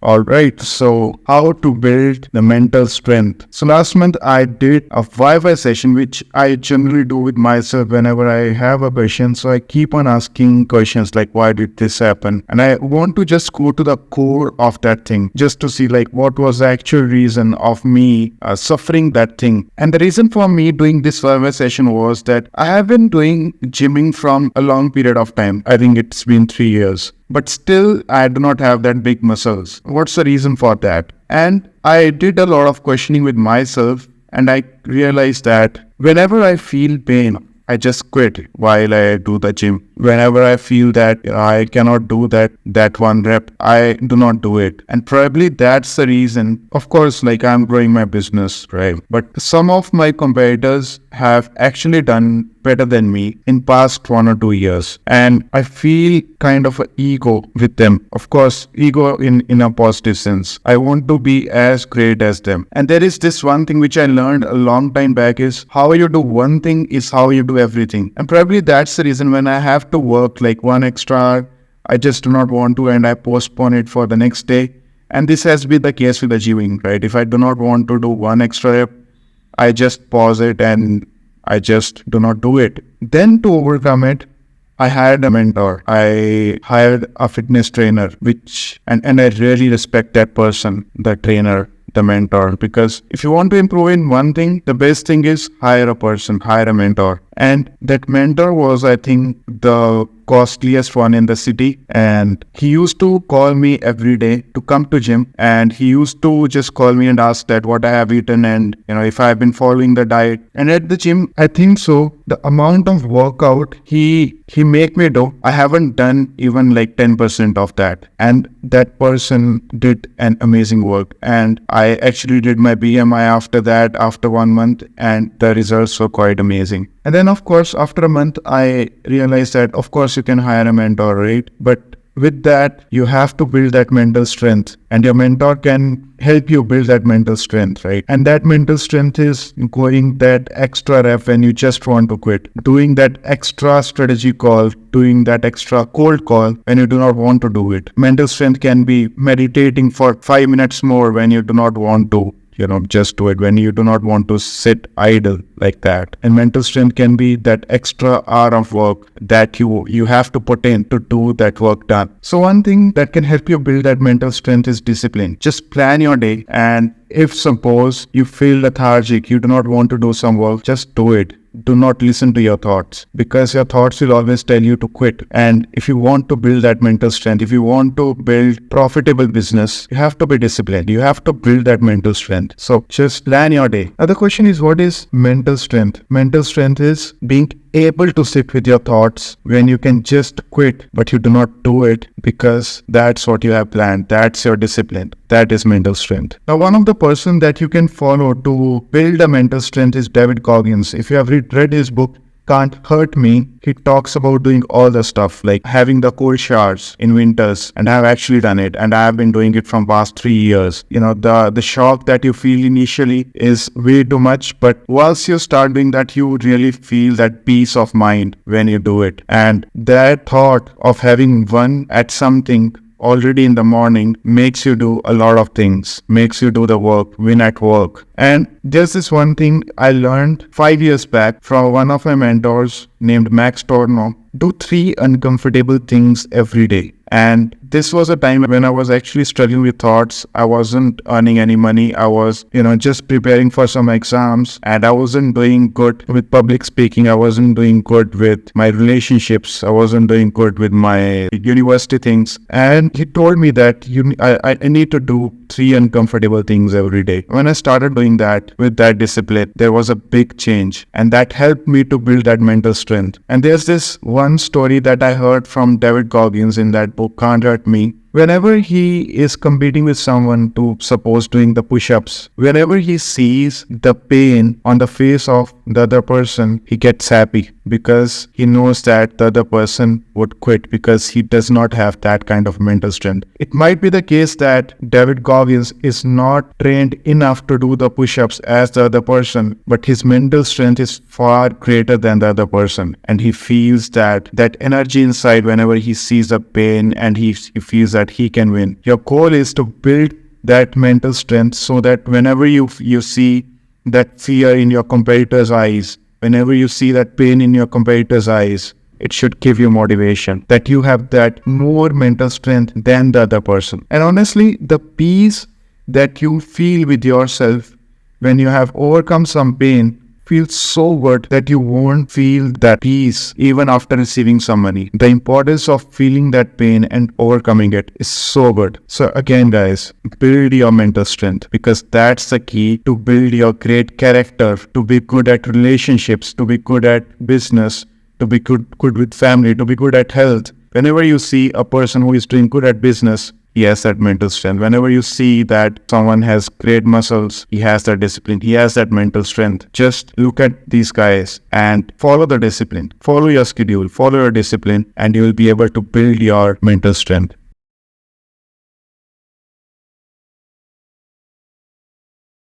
All right, so how to build the mental strength. So last month I did a Wi-Fi session, which I generally do with myself whenever I have a question. So I keep on asking questions like, why did this happen? And I want to just go to the core of that thing, just to see like what was the actual reason of me suffering that thing. And the reason for me doing this Wi-Fi session was that I have been doing gymming from a long period of time. I think it's been 3 years. But still, I do not have that big muscles. What's the reason for that? And I did a lot of questioning with myself, and I realized that whenever I feel pain, I just quit while I do the gym. Whenever I feel that I cannot do that one rep, I do not do it. And probably that's the reason. Of course, like I'm growing my business, right? But some of my competitors have actually done better than me in past 1 or 2 years. And I feel kind of an ego with them. Of course, ego in a positive sense. I want to be as great as them. And there is this one thing which I learned a long time back is how you do one thing is how you do everything. And probably that's the reason when I have to work like one extra hour, I just do not want to and I postpone it for the next day. And this has been the case with achieving, right? If I do not want to do one extra rep, I just pause it and I just do not do it. Then to overcome it, I hired a mentor. I hired a fitness trainer, and I really respect that person, the trainer, the mentor, because if you want to improve in one thing, the best thing is hire a person, hire a mentor. And that mentor was, I think, the costliest one in the city. And he used to call me every day to come to gym. And he used to just call me and ask that what I have eaten and, if I have been following the diet. And at the gym, I think so, the amount of workout he make me do, I haven't done even like 10% of that. And that person did an amazing work. And I actually did my BMI after that, after 1 month, and the results were quite amazing. And then, of course, after a month, I realized that, of course, you can hire a mentor, right? But with that, you have to build that mental strength, and your mentor can help you build that mental strength, right? And that mental strength is going that extra rep when you just want to quit, doing that extra strategy call, doing that extra cold call when you do not want to do it. Mental strength can be meditating for 5 minutes more when you do not want to. Just do it when you do not want to sit idle like that. And mental strength can be that extra hour of work that you have to put in to do that work done. So one thing that can help you build that mental strength is discipline. Just plan your day, and if suppose you feel lethargic, you do not want to do some work, just do it. Do not listen to your thoughts, because your thoughts will always tell you to quit. And if you want to build that mental strength, if you want to build profitable business, you have to be disciplined. You have to build that mental strength. So just plan your day. Now the question is, what is mental strength? Mental strength is being able to sit with your thoughts when you can just quit, but you do not do it because that's what you have planned. That's your discipline. That is mental strength. Now, one of the person that you can follow to build a mental strength is David Goggins. If you have read his book, Can't Hurt Me, he talks about doing all the stuff like having the cold showers in winters, and I've actually done it, and I have been doing it from past 3 years. The shock that you feel initially is way too much, but once you start doing that, you really feel that peace of mind when you do it. And that thought of having won at something already in the morning makes you do a lot of things, makes you do the work, win at work. And there's this one thing I learned 5 years back from one of my mentors named Max Torno. Do 3 uncomfortable things every day. And this was a time when I was actually struggling with thoughts. I wasn't earning any money. I was, just preparing for some exams, and I wasn't doing good with public speaking. I wasn't doing good with my relationships. I wasn't doing good with my university things. And he told me that I need to do 3 uncomfortable things every day. When I started doing that with that discipline, there was a big change, and that helped me to build that mental strength. And there's this one story that I heard from David Goggins in that book, Can't Hurt Me. Whenever he is competing with someone to suppose doing the push-ups, whenever he sees the pain on the face of the other person, he gets happy because he knows that the other person would quit because he does not have that kind of mental strength. It might be the case that David Goggins is not trained enough to do the push-ups as the other person, but his mental strength is far greater than the other person. And he feels that energy inside whenever he sees the pain, and he feels that that he can win. Your goal is to build that mental strength so that whenever you see that fear in your competitor's eyes, whenever you see that pain in your competitor's eyes, it should give you motivation that you have that more mental strength than the other person. And honestly, the peace that you feel with yourself when you have overcome some pain feels so good that you won't feel that peace even after receiving some money. The importance of feeling that pain and overcoming it is so good. So again, guys, build your mental strength, because that's the key to build your great character, to be good at relationships, to be good at business, to be good with family, to be good at health. Whenever you see a person who is doing good at business, he has that mental strength. Whenever you see that someone has great muscles, he has that discipline, he has that mental strength. Just look at these guys and follow the discipline. Follow your schedule, follow your discipline, and you will be able to build your mental strength.